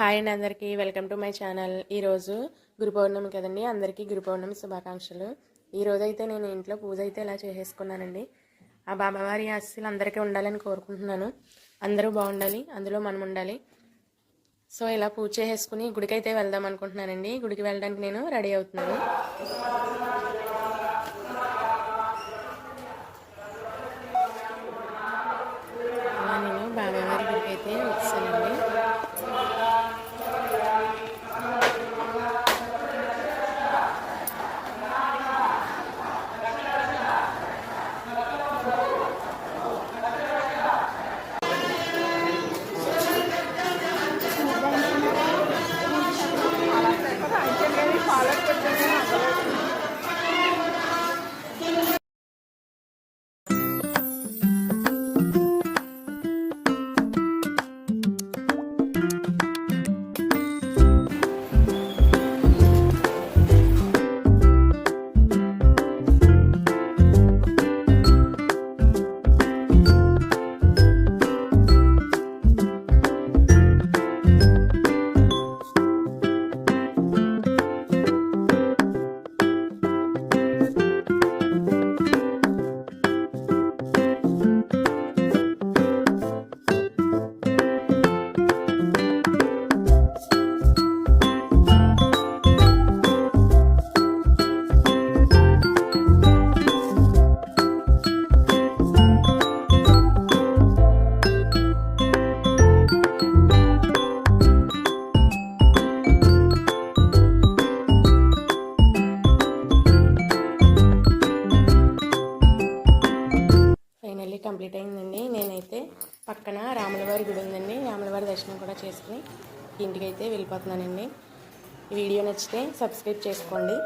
Hi అండి అందరికీ welcome to my channel. ఈరోజు గురు పౌర్ణమి కదండి, అందరికీ గురు పౌర్ణమి శుభాకాంక్షలు. ఈరోజు అయితే నేను ఇంట్లో పూజ అయితే ఇలా చేసేసుకున్నానండి. ఆ బాబావారి ఆశీస్సులు అందరికీ ఉండాలని కోరుకుంటున్నాను. అందరూ బాగుండాలి, అందులో మనం ఉండాలి. సో ఇలా పూజ చేసేసుకుని గుడికి అయితే వెళ్దాం అనుకుంటున్నానండి. గుడికి వెళ్ళడానికి నేను రెడీ అవుతున్నాను. నేను బాబావారి గుడికి అయితే వచ్చానండి. కంప్లీట్ అయిందండి. నేనైతే పక్కన రాములవారి గుడి ఉందండి, రాములవారి దర్శనం కూడా చేసుకుని ఇంటికి అయితే వెళ్ళిపోతున్నానండి. ఈ వీడియో నచ్చితే సబ్స్క్రైబ్ చేసుకోండి.